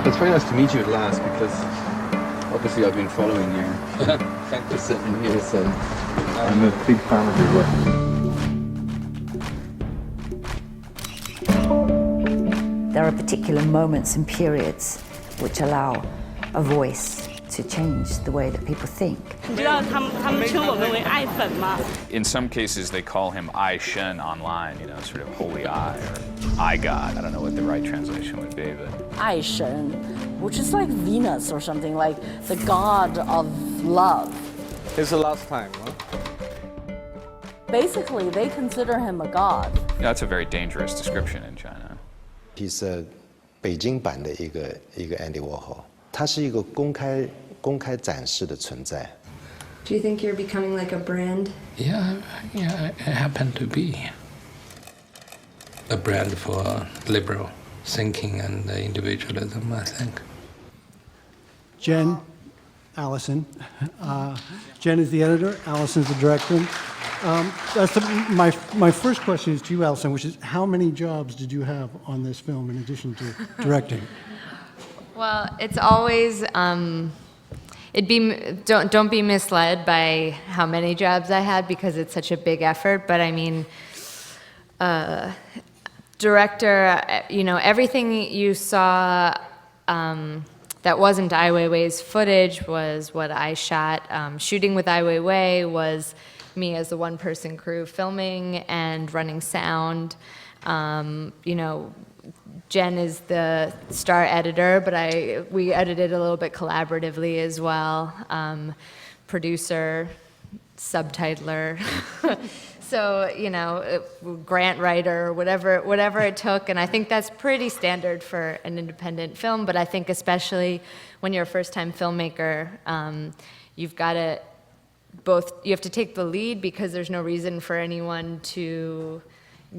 It's very nice to meet you at last because obviously I've been following you. Thank you. Just sitting here, so I'm a big fan of your work. There are particular moments and periods which allow a voice to change the way that people think. In some cases, they call him I Shen online, sort of holy eye or I God. I don't know what the right translation would be, but 爱神, which is like Venus or something, like the god of love. It's the last time, huh? Basically, they consider him a god. that's a very dangerous description in China. He's a 北京版的一个 Andy Warhol. 他是一个公开展示的存在。 Do you think you're becoming like a brand? Yeah, I happen to be a brand for liberal thinking and individualism, I think. Jen, Alison. Jen is the editor, Alison's the director. My first question is to you, Alison, which is how many jobs did you have on this film in addition to directing? Well, it's always, don't be misled by how many jobs I had because it's such a big effort, but I mean, director, everything you saw that wasn't Ai Weiwei's footage was what I shot. Shooting with Ai Weiwei was me as the one-person crew filming and running sound. Jen is the star editor, but we edited a little bit collaboratively as well. Producer, subtitler. So, grant writer, whatever it took. And I think that's pretty standard for an independent film, but I think especially when you're a first-time filmmaker, you have to take the lead because there's no reason for anyone to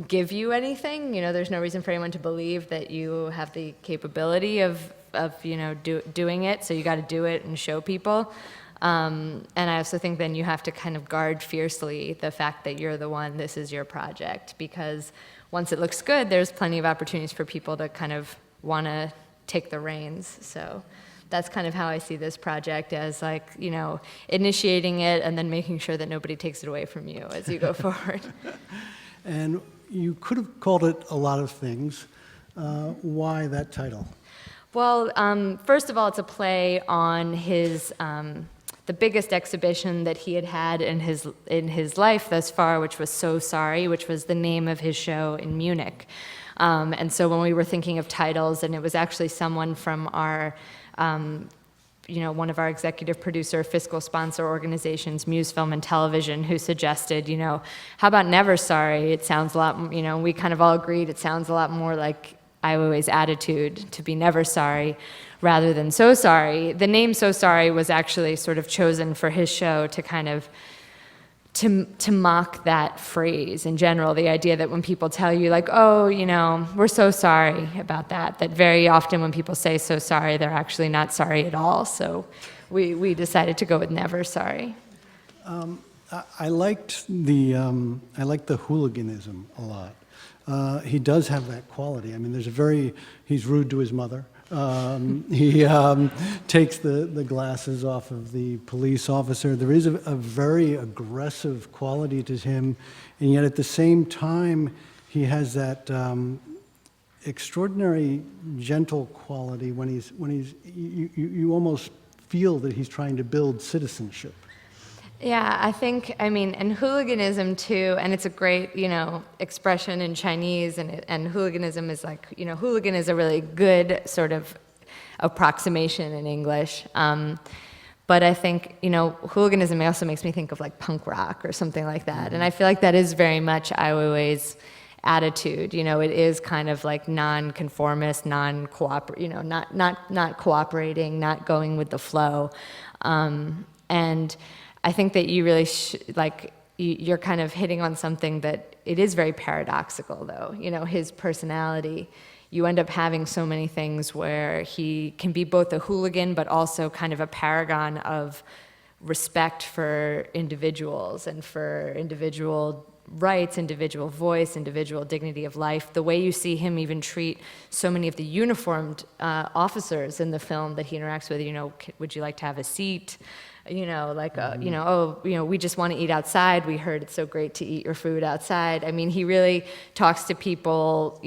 give you anything. There's no reason for anyone to believe that you have the capability of doing it, so you got to do it and show people. And I also think then you have to kind of guard fiercely the fact that you're the one, this is your project, because once it looks good, there's plenty of opportunities for people to kind of want to take the reins. So that's kind of how I see this project as initiating it and then making sure that nobody takes it away from you as you go forward. And you could have called it a lot of things. Why that title? Well, first of all, it's a play on his the biggest exhibition that he had in his life thus far, which was So Sorry, which was the name of his show in Munich. And so when we were thinking of titles, and it was actually someone from our one of our executive producer, fiscal sponsor organizations, Muse Film and Television, who suggested, how about Never Sorry? It sounds a lot, we kind of all agreed it sounds a lot more like Ai Weiwei's attitude to be never sorry rather than So Sorry. The name So Sorry was actually sort of chosen for his show to kind of to mock that phrase in general, the idea that when people tell you we're so sorry about that very often when people say so sorry, they're actually not sorry at all. So we decided to go with Never Sorry. I liked the hooliganism a lot. He does have that quality. I mean, he's rude to his mother. He takes the glasses off of the police officer. There is a very aggressive quality to him, and yet at the same time, he has that extraordinary gentle quality when you almost feel that he's trying to build citizenship. Yeah, I think, and hooliganism too, and it's a great, expression in Chinese, and hooliganism is hooligan is a really good sort of approximation in English. But I think, hooliganism also makes me think of punk rock or something like that. And I feel like that is very much Ai Weiwei's attitude. It is kind of non-conformist, not cooperating, not going with the flow. And I think that you really, you're kind of hitting on something that it is very paradoxical, though. His personality, you end up having so many things where he can be both a hooligan, but also kind of a paragon of respect for individuals and for individual rights, individual voice, individual dignity of life. The way you see him even treat so many of the uniformed officers in the film that he interacts with, would you like to have a seat? We just want to eat outside. We heard it's so great to eat your food outside. I mean, he really talks to people,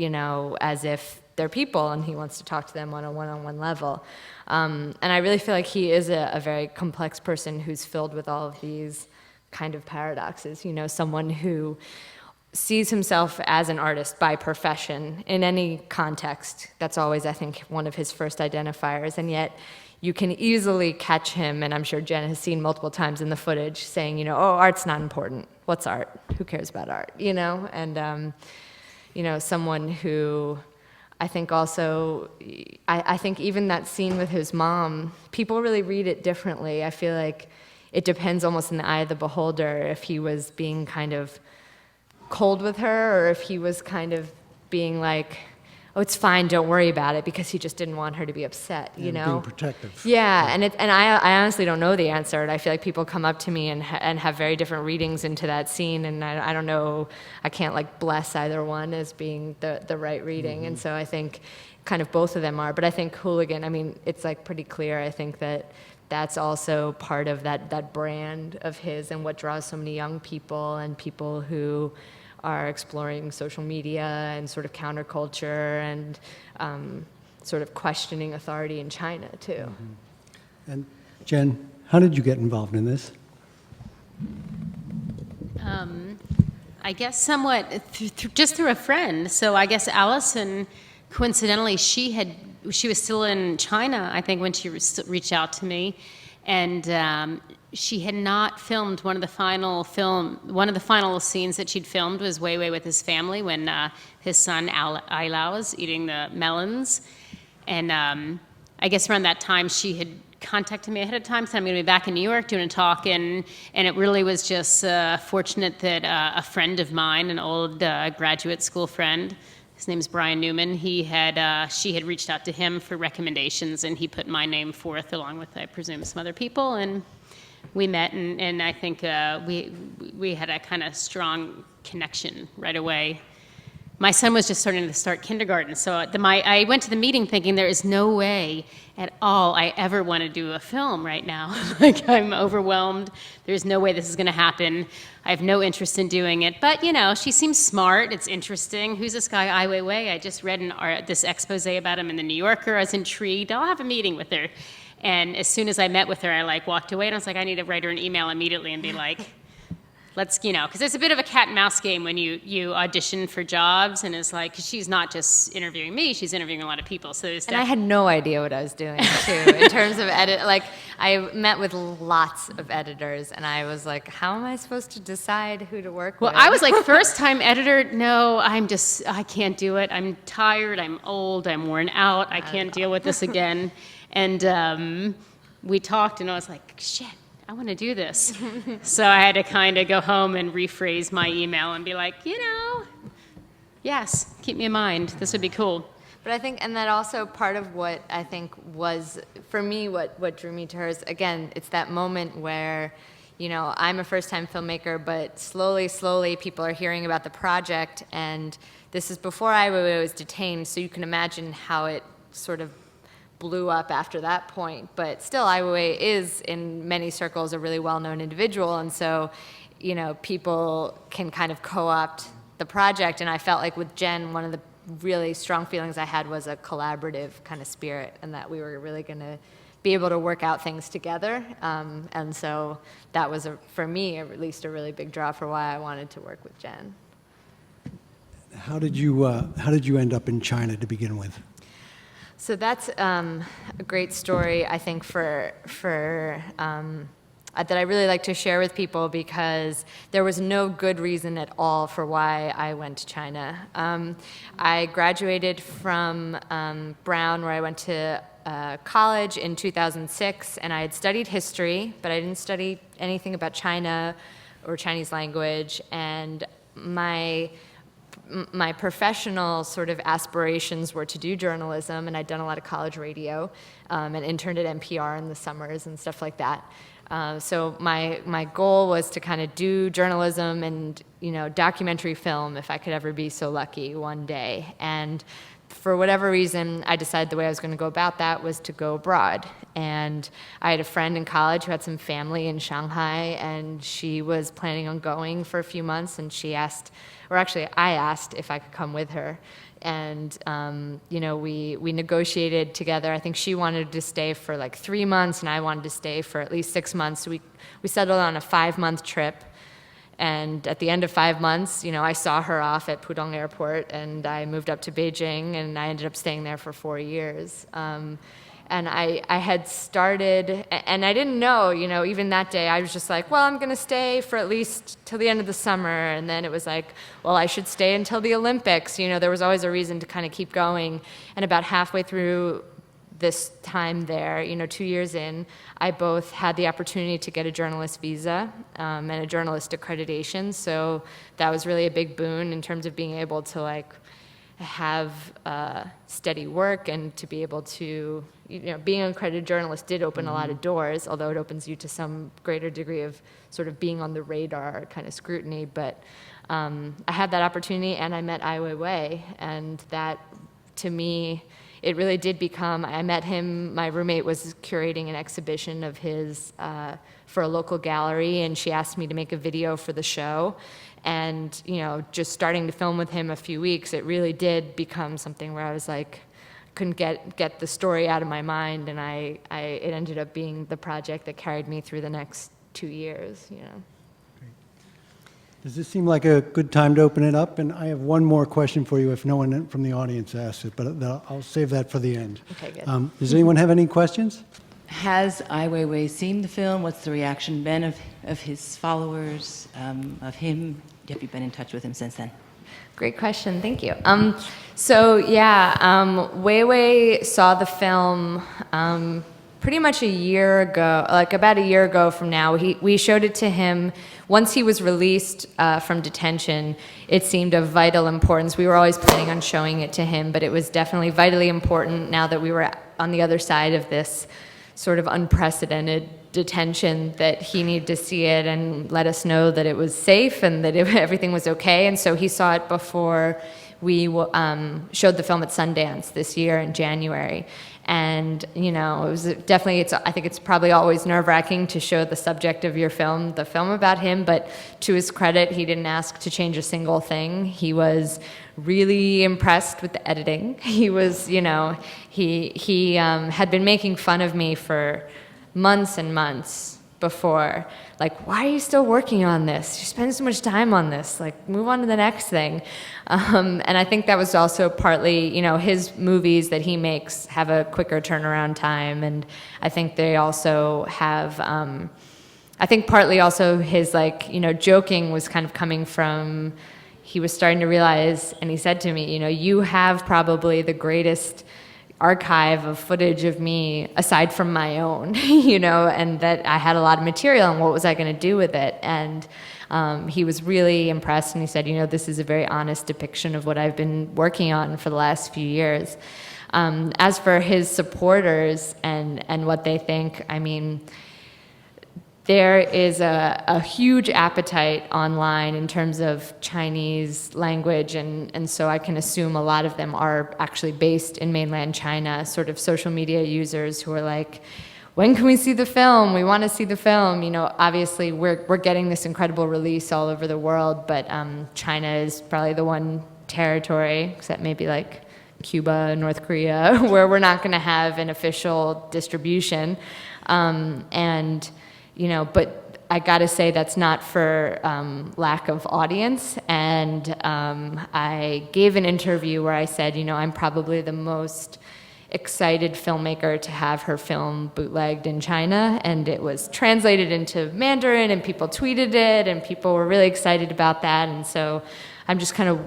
as if they're people, and he wants to talk to them on a one-on-one level. And I really feel like he is a very complex person who's filled with all of these kind of paradoxes. Someone who sees himself as an artist by profession in any context. That's always, I think, one of his first identifiers, and yet you can easily catch him, and I'm sure Jen has seen multiple times in the footage, saying, art's not important. What's art? Who cares about art? And, someone who I think also, I think even that scene with his mom, people really read it differently. I feel like it depends almost in the eye of the beholder if he was being kind of cold with her or if he was kind of being like, oh, it's fine, don't worry about it, because he just didn't want her to be upset, Being protective. Yeah, and I honestly don't know the answer, and I feel like people come up to me and have very different readings into that scene, and I don't know, I can't bless either one as being the right reading, and so I think kind of both of them are, but I think Hooligan, it's pretty clear, I think that's also part of that brand of his and what draws so many young people and people who are exploring social media and sort of counterculture and sort of questioning authority in China, too. And Jen, how did you get involved in this? I guess somewhat just through a friend. So I guess Alison, coincidentally, she was still in China, I think, when she reached out to me, and she had not filmed one of the final scenes that she'd filmed was WEIWEI with his family when his son Ailao was eating the melons, and I guess around that time she had contacted me ahead of time, said I'm going to be back in New York doing a talk, and it really was just fortunate that a friend of mine, an old graduate school friend, his name's Brian Newman, she had reached out to him for recommendations, and he put my name forth along with, I presume, some other people, and we met, and I think we had a kind of strong connection right away. My son was just starting to start kindergarten, so I went to the meeting thinking there is no way at all I ever want to do a film right now. I'm overwhelmed. There's no way this is going to happen. I have no interest in doing it. But, she seems smart. It's interesting. Who's this guy, WEIWEI? I just read this expose about him in the New Yorker. I was intrigued. I'll have a meeting with her. And as soon as I met with her, I walked away, and I was like, I need to write her an email immediately and be like, let's, because it's a bit of a cat and mouse game when you audition for jobs, and it's because she's not just interviewing me, she's interviewing a lot of people. So and I had no idea what I was doing, too, in terms of edit. I met with lots of editors, and I was like, how am I supposed to decide who to work with? Well, I was first-time editor, no, I can't do it. I'm tired, I'm old, I'm worn out, I can't deal with this again. And we talked, and I was like, shit, I want to do this. So I had to kind of go home and rephrase my email and be like, yes, keep me in mind. This would be cool. But I think, and that also part of what I think was, for me, what drew me to her is, again, it's that moment where, I'm a first-time filmmaker, but slowly people are hearing about the project, and this is before WEIWEI was detained, so you can imagine how it sort of blew up after that point, but still WEIWEI is in many circles a really well-known individual, and so people can kind of co-opt the project, and I felt like with Jen, one of the really strong feelings I had was a collaborative kind of spirit, and that we were really going to be able to work out things together, and so that was for me at least a really big draw for why I wanted to work with Jen. How did you end up in China to begin with? So that's a great story, I think, that I really like to share with people, because there was no good reason at all for why I went to China. I graduated from Brown, where I went to college in 2006, and I had studied history, but I didn't study anything about China or Chinese language, and my professional sort of aspirations were to do journalism, and I'd done a lot of college radio and interned at NPR in the summers and stuff like that. So my goal was to kind of do journalism and, documentary film if I could ever be so lucky one day. And for whatever reason, I decided the way I was going to go about that was to go abroad. And I had a friend in college who had some family in Shanghai, and she was planning on going for a few months, and she asked, or actually I asked if I could come with her. And, we negotiated together. I think she wanted to stay for like 3 months, and I wanted to stay for at least 6 months. So we settled on a 5-month trip. And at the end of 5 months, I saw her off at Pudong Airport, and I moved up to Beijing, and I ended up staying there for 4 years. And I had started, and I didn't know, even that day, I was just like, well, I'm going to stay for at least till the end of the summer. And then it was like, well, I should stay until the Olympics. There was always a reason to kind of keep going. And about halfway through this time there, 2 years in, I both had the opportunity to get a journalist visa and a journalist accreditation. So that was really a big boon in terms of being able to have steady work and to be able to, being an accredited journalist did open a lot of doors, although it opens you to some greater degree of sort of being on the radar kind of scrutiny. But I had that opportunity, and I met WEIWEI, and that, to me, it really did become, I met him, my roommate was curating an exhibition of his for a local gallery, and she asked me to make a video for the show. And, just starting to film with him a few weeks, it really did become something where I was like, couldn't get the story out of my mind, and it ended up being the project that carried me through the next 2 years, Does this seem like a good time to open it up? And I have one more question for you if no one from the audience asks it, but I'll save that for the end. Okay, good. Does anyone have any questions? Has Ai Weiwei seen the film? What's the reaction been of his followers, of him? Have you been in touch with him since then? Great question, thank you. WEIWEI saw the film pretty much a year ago, like about a year ago from now. We showed it to him. Once he was released from detention, it seemed of vital importance. We were always planning on showing it to him, but it was definitely vitally important now that we were on the other side of this sort of unprecedented detention, that he needed to see it and let us know that it was safe and that everything was okay. And so he saw it before we showed the film at Sundance this year in January. And, it was definitely, I think it's probably always nerve-wracking to show the subject of the film about him, but to his credit, he didn't ask to change a single thing. He was really impressed with the editing. He was, he had been making fun of me for months and months before, like, why are you still working on this? You spend so much time on this, like, move on to the next thing. And I think that was also partly, his movies that he makes have a quicker turnaround time, and I think they also have, I think partly also his, joking was kind of coming from, he was starting to realize, and he said to me, you have probably the greatest archive of footage of me aside from my own, and that I had a lot of material, and what was I going to do with it? And he was really impressed, and he said, this is a very honest depiction of what I've been working on for the last few years. As for his supporters and what they think, I mean, there is a huge appetite online in terms of Chinese language, and so I can assume a lot of them are actually based in mainland China, sort of social media users who are like, when can we see the film? We want to see the film. Obviously we're getting this incredible release all over the world, but China is probably the one territory, except maybe like Cuba, North Korea, where we're not going to have an official distribution. But I gotta say that's not for lack of audience. And I gave an interview where I said, I'm probably the most excited filmmaker to have her film bootlegged in China. And it was translated into Mandarin, and people tweeted it, and people were really excited about that. And so I'm just kind of,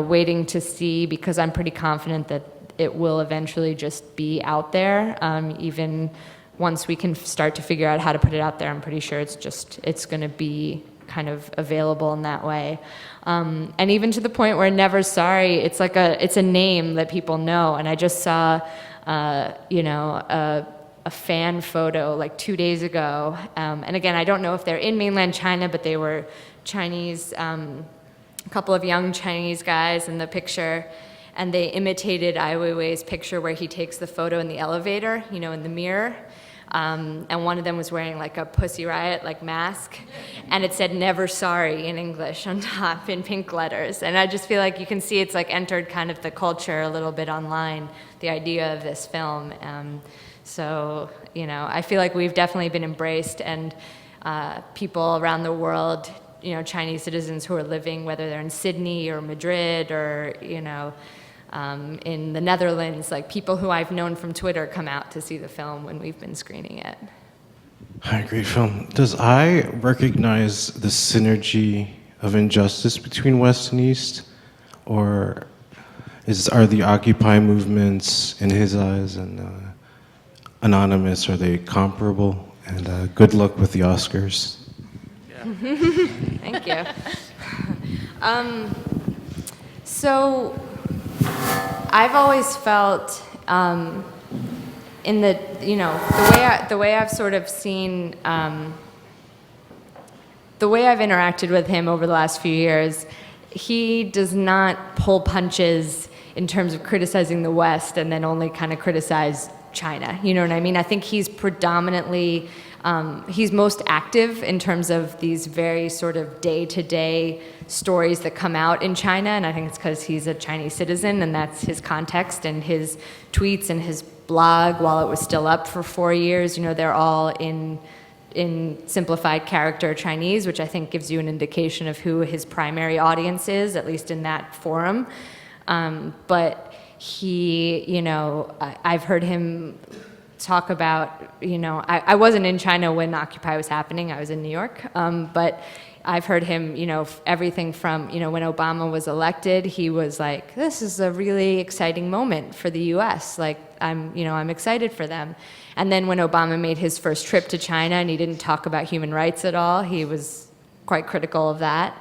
waiting to see, because I'm pretty confident that it will eventually just be out there, even once we can start to figure out how to put it out there. I'm pretty sure it's going to be kind of available in that way. And even to the point where Never Sorry, it's a name that people know. And I just saw, a a fan photo like 2 days ago. And again, I don't know if they're in mainland China, but they were Chinese, a couple of young Chinese guys in the picture. And they imitated Ai Weiwei's picture where he takes the photo in the elevator, you know, in the mirror. And one of them was wearing like a Pussy Riot like mask, and it said "Never Sorry" in English on top in pink letters. And I just feel like you can see it's like entered kind of the culture a little bit online, the idea of this film. So, you know, I feel like we've definitely been embraced, and people around the world, you know, Chinese citizens who are living, whether they're in Sydney or Madrid or, you know, in the Netherlands, like people who I've known from Twitter come out to see the film when we've been screening it. Hi, great film. Does I recognize the synergy of injustice between West and East? Or are the Occupy movements, in his eyes, and Anonymous, are they comparable? And good luck with the Oscars. Thank you. So I've always felt in the, you know, the way I've sort of seen, the way I've interacted with him over the last few years, he does not pull punches in terms of criticizing the West and then only kind of criticize China. You know what I mean? I think he's predominantly, he's most active in terms of these very sort of day-to-day stories that come out in China, and I think it's because he's a Chinese citizen and that's his context, and his tweets and his blog, while it was still up for 4 years, you know, they're all in simplified character Chinese, which I think gives you an indication of who his primary audience is, at least in that forum. But he, you know, I've heard him talk about, you know, I wasn't in China when Occupy was happening, I was in New York, but I've heard him, you know, everything from, you know, when Obama was elected, he was like, this is a really exciting moment for the US, like, I'm excited for them. And then when Obama made his first trip to China and he didn't talk about human rights at all, he was quite critical of that.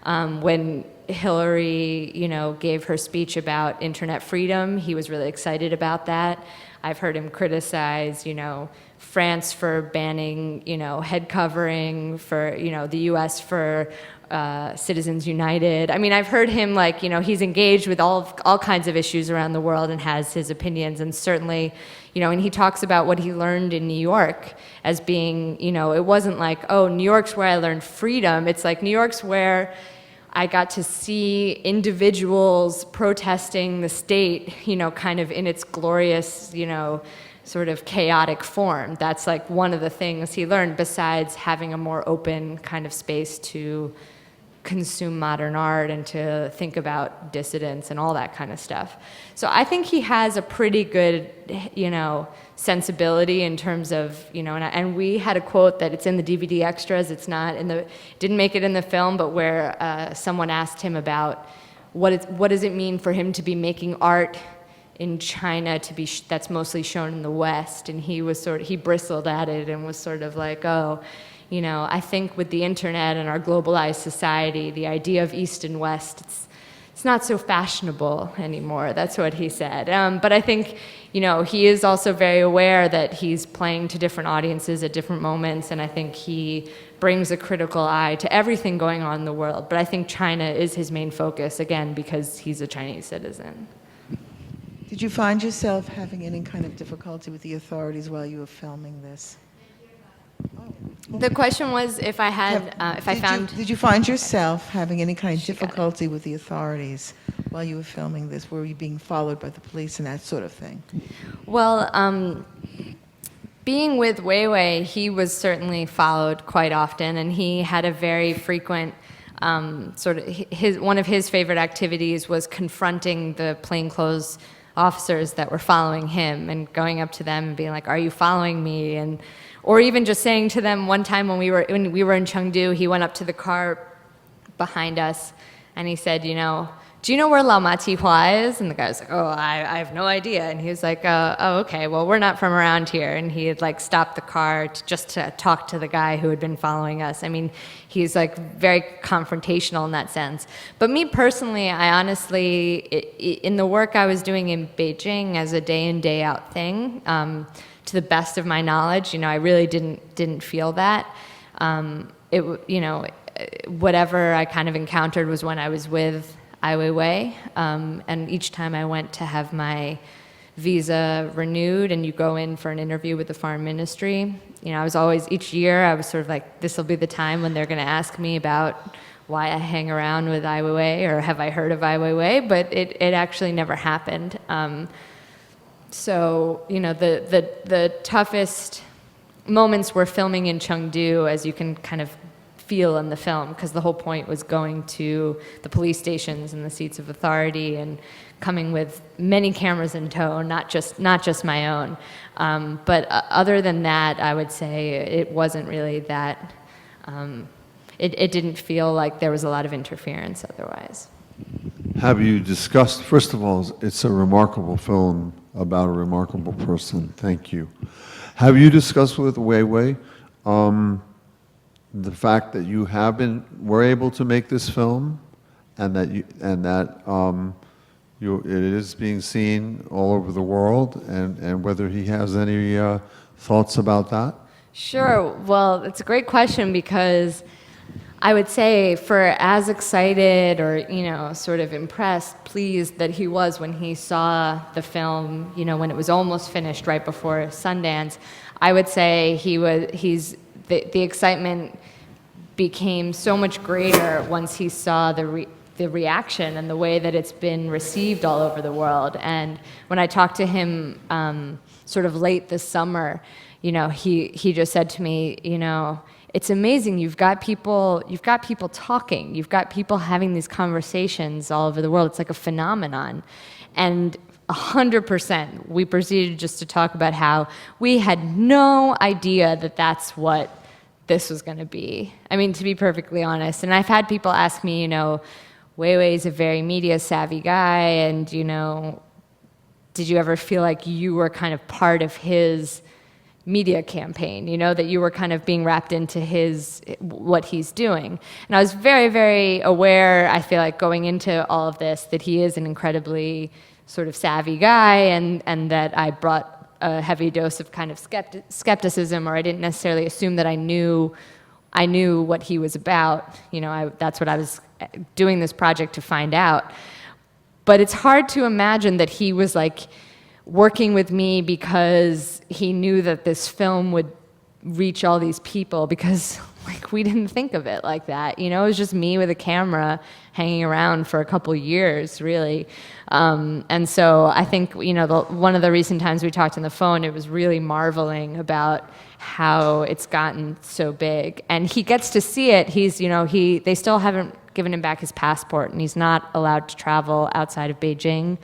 When Hillary, you know, gave her speech about internet freedom, he was really excited about that. I've heard him criticize, you know, France for banning, you know, head covering, for, you know, the US for Citizens United. I mean, I've heard him, like, you know, he's engaged with all kinds of issues around the world and has his opinions, and certainly, you know, and he talks about what he learned in New York as being, you know, it wasn't like, oh, New York's where I learned freedom. It's like New York's where I got to see individuals protesting the state, you know, kind of in its glorious, you know, sort of chaotic form. That's like one of the things he learned, besides having a more open kind of space to consume modern art and to think about dissidents and all that kind of stuff. So I think he has a pretty good, you know, sensibility in terms of, you know, and we had a quote that it's in the DVD extras, it's not in the, didn't make it in the film, but where someone asked him about what does it mean for him to be making art in China to be that's mostly shown in the West, and he was he bristled at it and was sort of like, oh, you know, I think with the internet and our globalized society, the idea of East and West, it's not so fashionable anymore. That's what he said. But I think, you know, he is also very aware that he's playing to different audiences at different moments, and I think he brings a critical eye to everything going on in the world. But I think China is his main focus, again, because he's a Chinese citizen. Did you find yourself having any kind of difficulty with the authorities while you were filming this? The question was if I had, Did you find yourself having any kind of difficulty with the authorities while you were filming this? Were you being followed by the police and that sort of thing? Well, being with WEIWEI, he was certainly followed quite often, and he had a very frequent one of his favorite activities was confronting the plainclothes officers that were following him and going up to them and being like, are you following me? And or even just saying to them, one time when we were in Chengdu, he went up to the car behind us and he said, you know, do you know where La Matihua is? And the guy was like, oh, I have no idea. And he was like, oh, okay, well, we're not from around here. And he had like stopped the car just to talk to the guy who had been following us. I mean, he's like very confrontational in that sense. But me personally, I honestly, in the work I was doing in Beijing as a day in, day out thing, to the best of my knowledge, I really didn't feel that. Whatever I kind of encountered was when I was with WEIWEI, and each time I went to have my visa renewed and you go in for an interview with the foreign ministry, I was always, each year I was sort of like, this will be the time when they're going to ask me about why I hang around with WEIWEI or have I heard of WEIWEI, but it actually never happened. So, the toughest moments were filming in Chengdu, as you can kind of feel in the film, because the whole point was going to the police stations and the seats of authority and coming with many cameras in tow, not just my own. But other than that, I would say it wasn't really that, it didn't feel like there was a lot of interference otherwise. Have you discussed, first of all, it's a remarkable film about a remarkable person, thank you. Have you discussed with WEIWEI the fact that you were able to make this film, and that it is being seen all over the world, and whether he has any thoughts about that? Sure. Well, it's a great question, because I would say for as excited or, sort of impressed, pleased that he was when he saw the film, when it was almost finished right before Sundance, I would say the excitement became so much greater once he saw the reaction and the way that it's been received all over the world. And when I talked to him sort of late this summer, he just said to me, it's amazing. You've got people talking. You've got people having these conversations all over the world. It's like a phenomenon. And 100%, we proceeded just to talk about how we had no idea that that's what this was going to be. I mean, to be perfectly honest. And I've had people ask me, WEIWEI is a very media savvy guy, and, did you ever feel like you were kind of part of his media campaign, that you were kind of being wrapped into what he's doing? And I was very, very aware, I feel like, going into all of this, that he is an incredibly sort of savvy guy, and that I brought a heavy dose of kind of skepticism, or I didn't necessarily assume that I knew what he was about. That's what I was doing this project to find out. But it's hard to imagine that he was like working with me because he knew that this film would reach all these people, because like we didn't think of it like that. It was just me with a camera hanging around for a couple years, really. And so I think, one of the recent times we talked on the phone, it was really marveling about how it's gotten so big. And he gets to see it. They still haven't given him back his passport, and he's not allowed to travel outside of Beijing.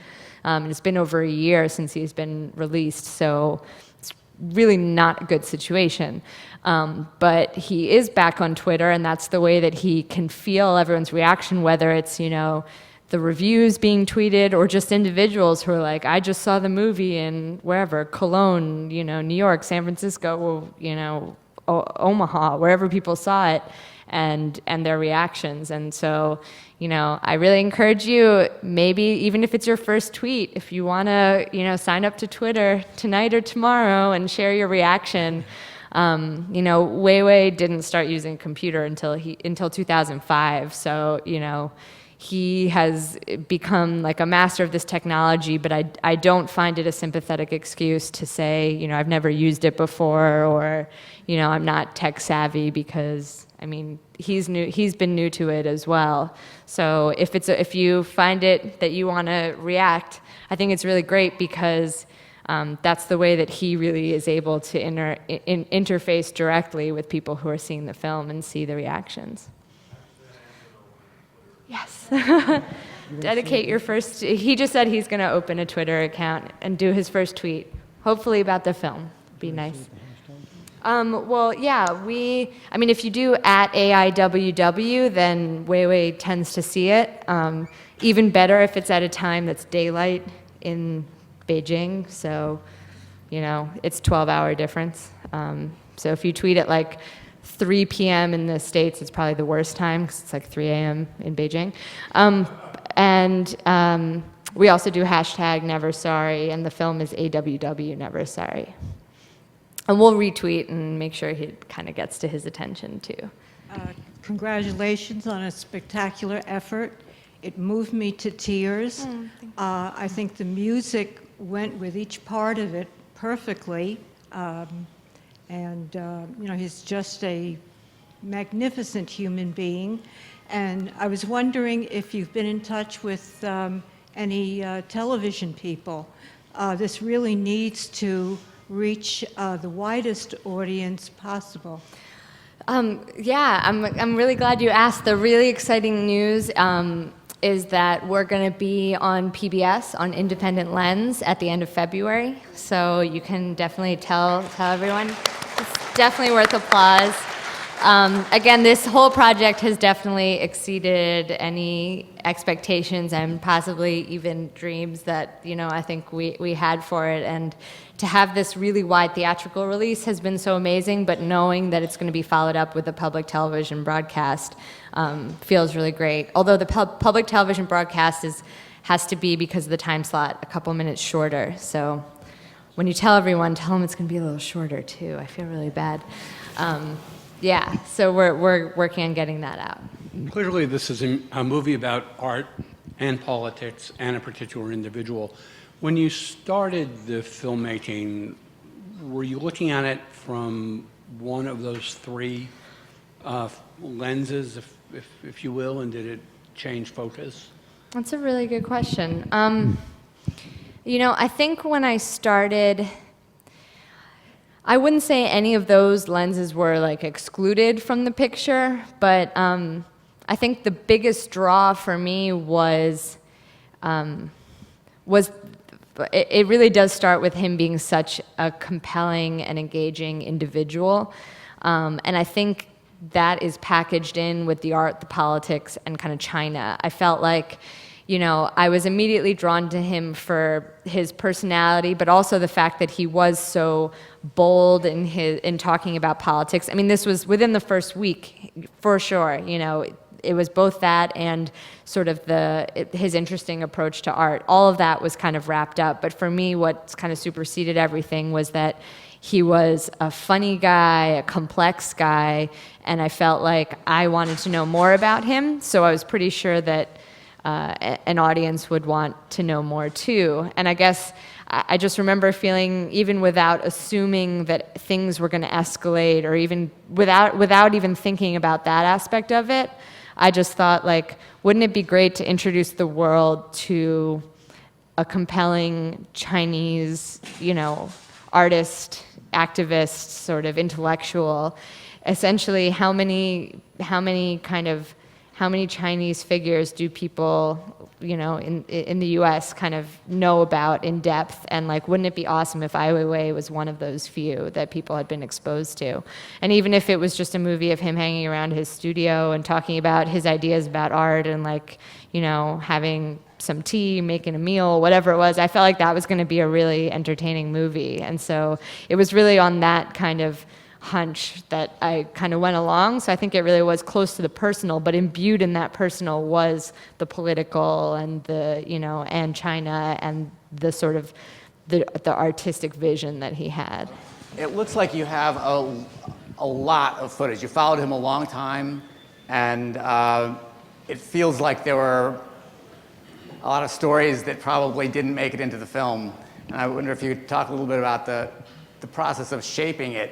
And it's been over a year since he's been released, so it's really not a good situation. But he is back on Twitter, and that's the way that he can feel everyone's reaction, whether it's, the reviews being tweeted or just individuals who are like, I just saw the movie in wherever, Cologne, New York, San Francisco, Omaha, wherever people saw it, and their reactions. And so, I really encourage you, maybe even if it's your first tweet, if you want to, sign up to Twitter tonight or tomorrow and share your reaction. WEIWEI didn't start using a computer until 2005. So, he has become like a master of this technology, but I don't find it a sympathetic excuse to say, I've never used it before, or, I'm not tech savvy, because, he's been new to it as well. So if you find it that you want to react, I think it's really great, because that's the way that he really is able to interface directly with people who are seeing the film and see the reactions. Yes. Dedicate your first. He just said he's going to open a Twitter account and do his first tweet, hopefully about the film. Be nice. Well, yeah, I mean, if you do at AIWW, then WEIWEI tends to see it. Even better if it's at a time that's daylight in Beijing, so, you know, it's 12-hour difference. So if you tweet at like 3 p.m. in the States, it's probably the worst time, because it's like 3 a.m. in Beijing. We also do hashtag Never Sorry, and the film is AWW Never Sorry. And we'll retweet and make sure he kind of gets to his attention too. Congratulations on a spectacular effort. It moved me to tears. I think the music went with each part of it perfectly. You know, he's just a magnificent human being. And I was wondering if you've been in touch with any television people. This really needs to reach the widest audience possible. Yeah, I'm really glad you asked. The really exciting news is that we're going to be on PBS, on Independent Lens, at the end of February. So you can definitely tell everyone. It's definitely worth applause. Again, this whole project has definitely exceeded any expectations and possibly even dreams that, you know, I think we had for it. And to have this really wide theatrical release has been so amazing, but knowing that it's going to be followed up with a public television broadcast feels really great. Although the public television broadcast has to be, because of the time slot, a couple minutes shorter. So when you tell everyone, tell them it's going to be a little shorter too. I feel really bad. Yeah, so we're working on getting that out. Clearly, this is a movie about art and politics and a particular individual. When you started the filmmaking, were you looking at it from one of those three lenses, if you will, and did it change focus? That's a really good question. You know, I think when I started, I wouldn't say any of those lenses were like excluded from the picture, but I think the biggest draw for me was it really does start with him being such a compelling and engaging individual, and I think that is packaged in with the art, the politics, and kind of China. I felt like, you know, I was immediately drawn to him for his personality, but also the fact that he was so bold in talking about politics. I mean, this was within the first week, for sure. You know, it was both that and sort of his interesting approach to art. All of that was kind of wrapped up. But for me, what kind of superseded everything was that he was a funny guy, a complex guy, and I felt like I wanted to know more about him. So I was pretty sure that an audience would want to know more too. And I guess I just remember feeling, even without assuming that things were going to escalate, or even without even thinking about that aspect of it, I just thought, like, wouldn't it be great to introduce the world to a compelling Chinese, you know, artist, activist, sort of intellectual? Essentially, how many Chinese figures do people, you know, in the U.S. kind of know about in depth? And like, wouldn't it be awesome if Ai Weiwei was one of those few that people had been exposed to? And even if it was just a movie of him hanging around his studio and talking about his ideas about art and, like, you know, having some tea, making a meal, whatever it was, I felt like that was going to be a really entertaining movie. And so it was really on that kind of hunch that I kind of went along. So I think it really was close to the personal, but imbued in that personal was the political and the, you know, and China and the sort of the artistic vision that he had. It looks like you have a lot of footage. You followed him a long time, and it feels like there were a lot of stories that probably didn't make it into the film. And I wonder if you could talk a little bit about the process of shaping it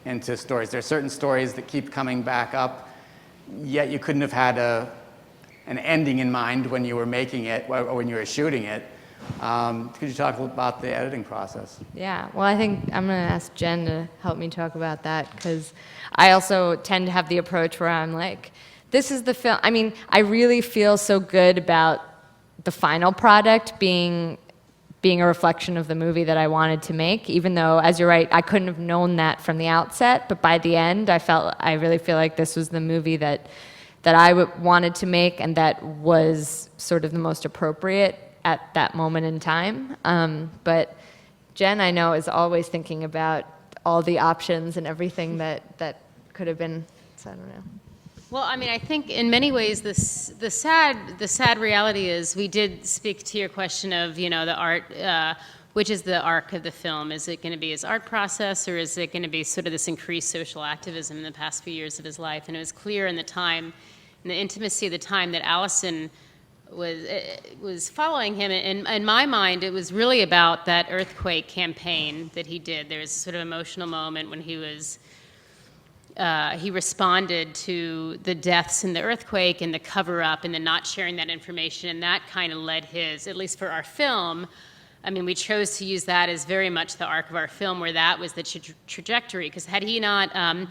into stories. There are certain stories that keep coming back up, yet you couldn't have had an ending in mind when you were making it, or when you were shooting it. Could you talk a little about the editing process? Yeah, well, I think I'm going to ask Jen to help me talk about that, because I also tend to have the approach where I'm like, this is the film. I mean, I really feel so good about the final product being being a reflection of the movie that I wanted to make, even though, as you're right, I couldn't have known that from the outset, but by the end, I really feel like this was the movie that I wanted to make and that was sort of the most appropriate at that moment in time. But Jen, I know, is always thinking about all the options and everything that could have been, so I don't know. Well, I mean, I think in many ways the sad reality is we did speak to your question of, the art, which is the arc of the film. Is it going to be his art process, or is it going to be sort of this increased social activism in the past few years of his life? And it was clear in the time, in the intimacy of the time, that Alison was following him. And in my mind, it was really about that earthquake campaign that he did. There was a sort of emotional moment when he responded to the deaths in the earthquake and the cover-up and the not sharing that information, and that kind of led his, at least for our film, I mean, we chose to use that as very much the arc of our film, where that was the trajectory, because had he not done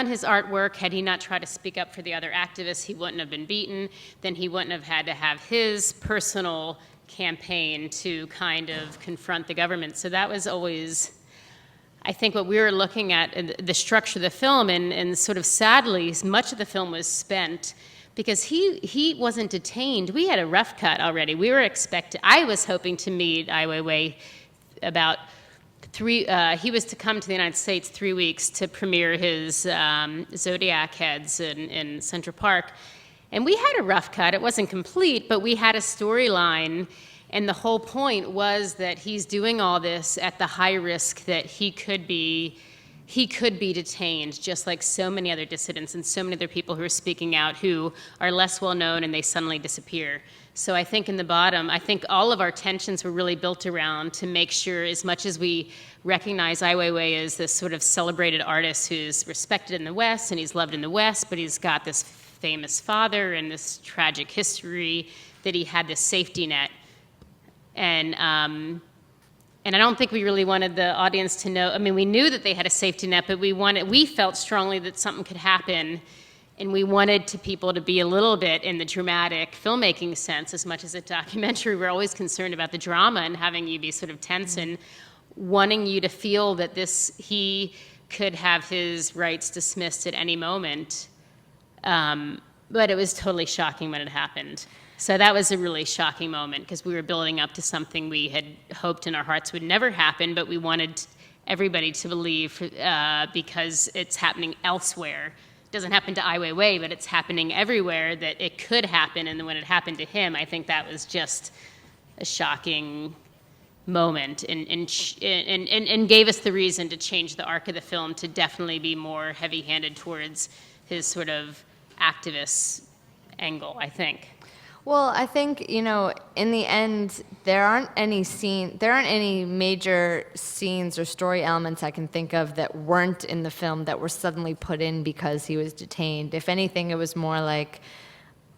his artwork, had he not tried to speak up for the other activists, he wouldn't have been beaten, then he wouldn't have had to have his personal campaign to kind of confront the government. So that was always, I think, what we were looking at, the structure of the film, and sort of sadly, much of the film was spent because he wasn't detained. We had a rough cut already. We were I was hoping to meet Ai Weiwei about he was to come to the United States 3 weeks to premiere his Zodiac Heads in Central Park. And we had a rough cut. It wasn't complete, but we had a storyline. And the whole point was that he's doing all this at the high risk that he could be detained, just like so many other dissidents and so many other people who are speaking out who are less well known and they suddenly disappear. So I think in the bottom, I think all of our tensions were really built around to make sure, as much as we recognize Ai Weiwei as this sort of celebrated artist who's respected in the West and he's loved in the West, but he's got this famous father and this tragic history, that he had this safety net. And I don't think we really wanted the audience to know. I mean, we knew that they had a safety net, but we felt strongly that something could happen, and we wanted people to be a little bit in the dramatic filmmaking sense as much as a documentary. We're always concerned about the drama and having you be sort of tense and wanting you to feel that he could have his rights dismissed at any moment. But it was totally shocking when it happened. So that was a really shocking moment, because we were building up to something we had hoped in our hearts would never happen, but we wanted everybody to believe, because it's happening elsewhere. It doesn't happen to Ai Weiwei, but it's happening everywhere, that it could happen. And then when it happened to him, I think that was just a shocking moment, and gave us the reason to change the arc of the film to definitely be more heavy-handed towards his sort of activist angle, I think. Well, I think, in the end, there aren't any major scenes or story elements I can think of that weren't in the film that were suddenly put in because he was detained. If anything, it was more like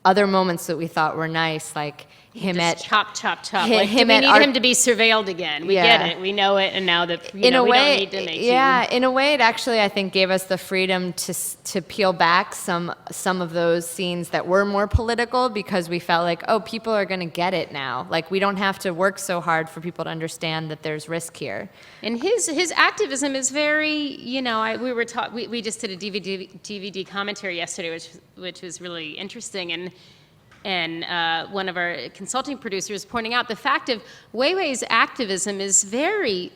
other moments that we thought were nice, like him just at chop. Like, do we need him to be surveilled again? We get it. We know it, and now that we don't need to make in a way, it actually, I think, gave us the freedom to peel back some of those scenes that were more political, because we felt like, oh, people are going to get it now. Like, we don't have to work so hard for people to understand that there's risk here. And his activism is very, we just did a DVD commentary yesterday, which was really interesting, and one of our consulting producers pointing out the fact of Weiwei's activism is very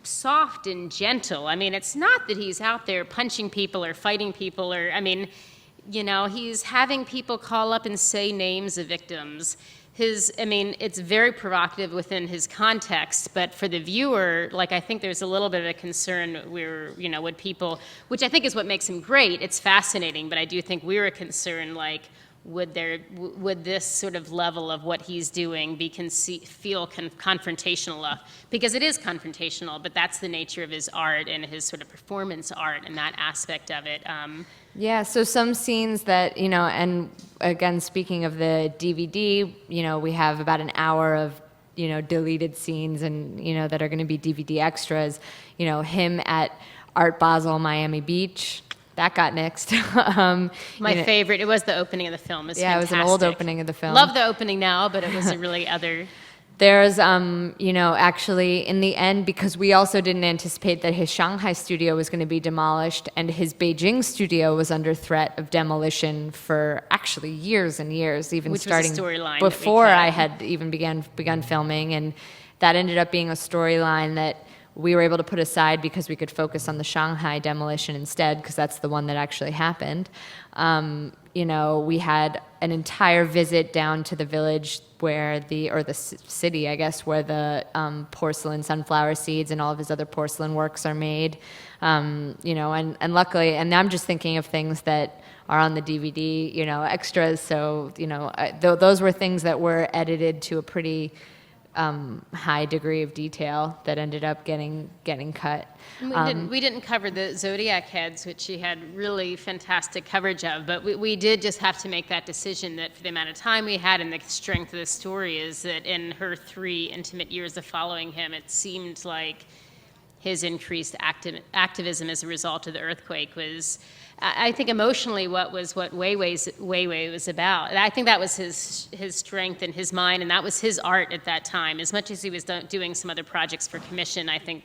soft and gentle. I mean, it's not that he's out there punching people or fighting people, he's having people call up and say names of victims. It's very provocative within his context, but for the viewer, I think there's a little bit of a concern would people, which I think is what makes him great. It's fascinating, but I do think we were concerned, would this sort of level of what he's doing feel confrontational enough? Because it is confrontational, but that's the nature of his art and his sort of performance art and that aspect of it. Yeah, so some scenes that, and again, speaking of the DVD, we have about an hour of, deleted scenes and, that are going to be DVD extras. Him at Art Basel, Miami Beach. That got nixed. My favorite. It was the opening of the film. It was fantastic. It was an old opening of the film. Love the opening now, but it was a really other. There's, actually, in the end, because we also didn't anticipate that his Shanghai studio was going to be demolished, and his Beijing studio was under threat of demolition for actually years and years, even Which was a starting storyline that we before cut. I had even begun filming, and that ended up being a storyline that we were able to put aside because we could focus on the Shanghai demolition instead, because that's the one that actually happened. We had an entire visit down to the village where the city, I guess, where the porcelain sunflower seeds and all of his other porcelain works are made. And luckily, and I'm just thinking of things that are on the DVD, extras. So, those were things that were edited to a pretty high degree of detail that ended up getting cut. We didn't cover the Zodiac heads, which she had really fantastic coverage of, but we did just have to make that decision that for the amount of time we had and the strength of the story is that in her 3 intimate years of following him, it seemed like his increased activism as a result of the earthquake was, I think, emotionally what WEIWEI was about. And I think that was his strength in his mind, and that was his art at that time. As much as he was doing some other projects for commission, I think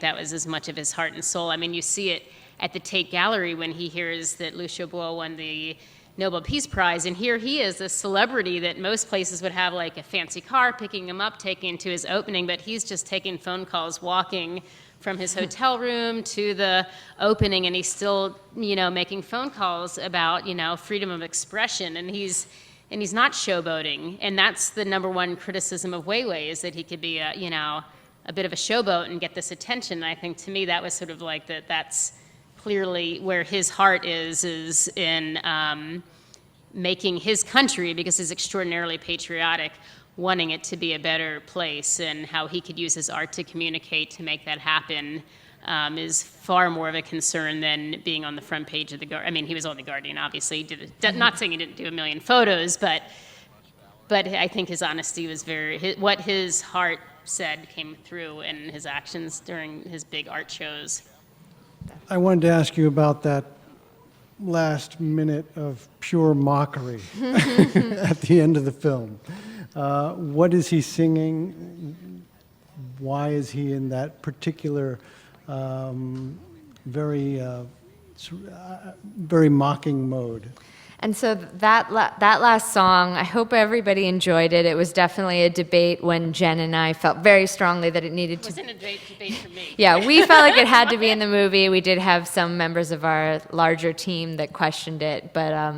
that was as much of his heart and soul. I mean, you see it at the Tate Gallery when he hears that Liu Xiaobo won the Nobel Peace Prize, and here he is, a celebrity that most places would have like a fancy car picking him up, taking him to his opening, but he's just taking phone calls, walking from his hotel room to the opening, and he's still, making phone calls about, freedom of expression, and he's not showboating, and that's the number one criticism of WEIWEI, is that he could be a bit of a showboat and get this attention. And I think to me that was sort of like that's clearly where his heart is in making his country, because he's extraordinarily patriotic, wanting it to be a better place, and how he could use his art to communicate to make that happen is far more of a concern than being on the front page of the Guardian. I mean, he was on the Guardian, obviously. Not saying he didn't do a million photos, but I think his honesty was what his heart said came through in his actions during his big art shows. I wanted to ask you about that last minute of pure mockery at the end of the film. What is he singing? Why is he in that particular very mocking mode? And so that last song, I hope everybody enjoyed it. It was definitely a debate when Jen and I felt very strongly that it needed to. It wasn't a debate for me. Yeah, we felt like it had to be in the movie. We did have some members of our larger team that questioned it, but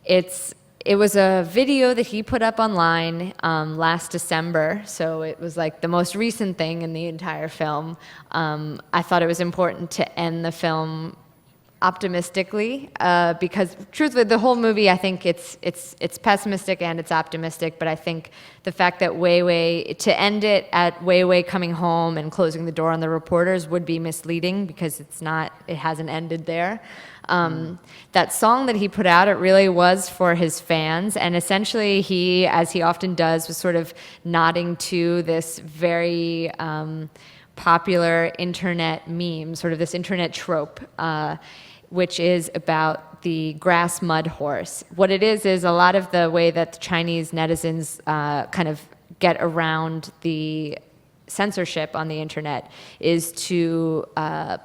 it was a video that he put up online last December, so it was like the most recent thing in the entire film. I thought it was important to end the film optimistically, because truthfully, the whole movie, I think it's pessimistic and it's optimistic, but I think the fact that WEIWEI, to end it at WEIWEI coming home and closing the door on the reporters would be misleading, because it hasn't ended there. That song that he put out, it really was for his fans, and essentially he, as he often does, was sort of nodding to this very popular internet meme, sort of this internet trope, which is about the grass mud horse. What it is a lot of the way that the Chinese netizens kind of get around the censorship on the internet is to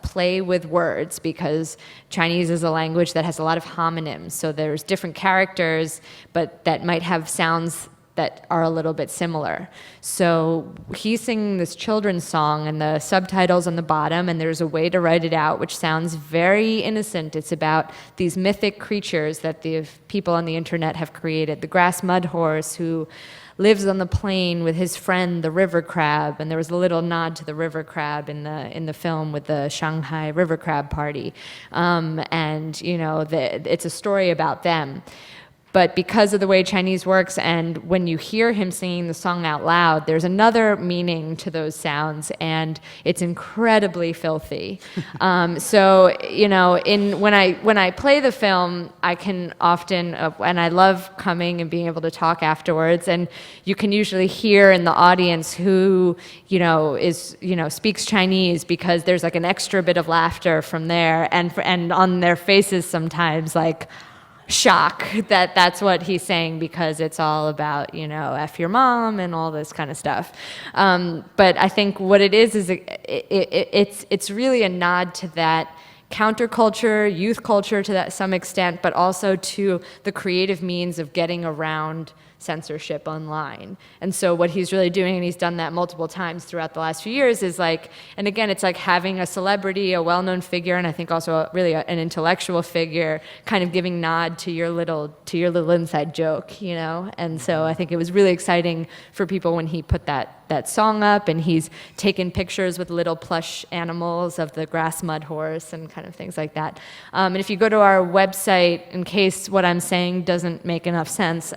play with words, because Chinese is a language that has a lot of homonyms. So there's different characters, but that might have sounds that are a little bit similar. So he's singing this children's song, and the subtitles on the bottom, and there's a way to write it out, which sounds very innocent. It's about these mythic creatures that the people on the internet have created. The grass mud horse who lives on the plain with his friend, the river crab, and there was a little nod to the river crab in the film with the Shanghai river crab party. And it's a story about them. But because of the way Chinese works, and when you hear him singing the song out loud, there's another meaning to those sounds, and it's incredibly filthy. So, when I play the film, I can often, and I love coming and being able to talk afterwards, and you can usually hear in the audience who, speaks Chinese, because there's like an extra bit of laughter from there, and on their faces sometimes, like, shock that that's what he's saying, because it's all about, you know, F your mom and all this kind of stuff. But I think what it is it's really a nod to that counterculture, youth culture to that some extent, but also to the creative means of getting around censorship online. And so what he's really doing, and he's done that multiple times throughout the last few years, is like, and again, it's like having a celebrity, a well-known figure, and I think also really an intellectual figure, kind of giving nod to your little inside joke, you know? And so I think it was really exciting for people when he put that song up, and he's taken pictures with little plush animals of the grass mud horse and kind of things like that. And if you go to our website, in case what I'm saying doesn't make enough sense,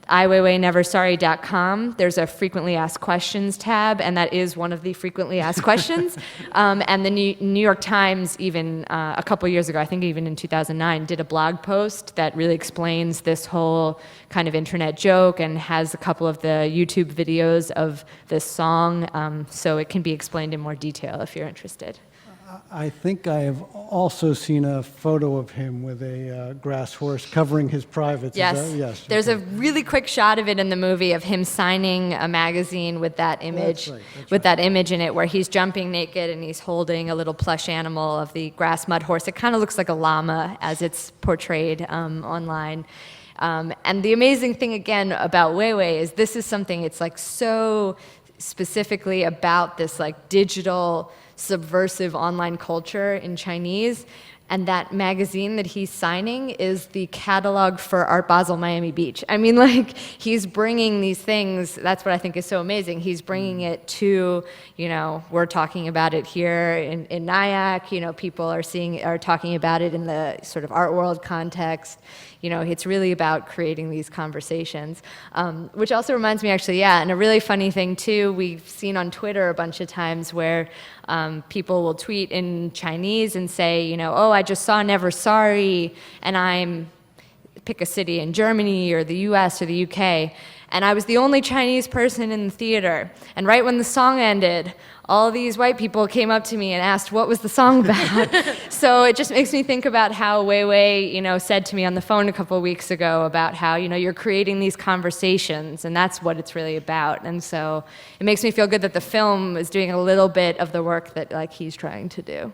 WEIWEI there's a frequently asked questions tab, and that is one of the frequently asked questions. And the New York Times, even a couple years ago, I think even in 2009, did a blog post that really explains this whole kind of internet joke and has a couple of the YouTube videos of this song, so it can be explained in more detail if you're interested. I think I have also seen a photo of him with a grass horse covering his privates. Yes. Yes. There's a really quick shot of it in the movie of him signing a magazine with that image, that image in it, where he's jumping naked and he's holding a little plush animal of the grass mud horse. It kind of looks like a llama as it's portrayed online. And the amazing thing again about WEIWEI is this is something, it's like so specifically about this like digital subversive online culture in Chinese, and that magazine that he's signing is the catalog for Art Basel Miami Beach. I mean, like, he's bringing these things, that's what I think is so amazing. He's bringing it to, you know, we're talking about it here in Nyack, you know, people are talking about it in the sort of art world context. You know, it's really about creating these conversations, which also reminds me actually, yeah, and a really funny thing too, we've seen on Twitter a bunch of times where people will tweet in Chinese and say, you know, oh, I just saw Never Sorry, and pick a city in Germany or the US or the UK, and I was the only Chinese person in the theater. And right when the song ended, all these white people came up to me and asked what was the song about. So it just makes me think about how WEIWEI, you know, said to me on the phone a couple of weeks ago about how, you know, you're creating these conversations, and that's what it's really about. And so it makes me feel good that the film is doing a little bit of the work that like he's trying to do.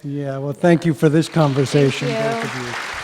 Yeah, well, thank you for this conversation, Thank you. both of you.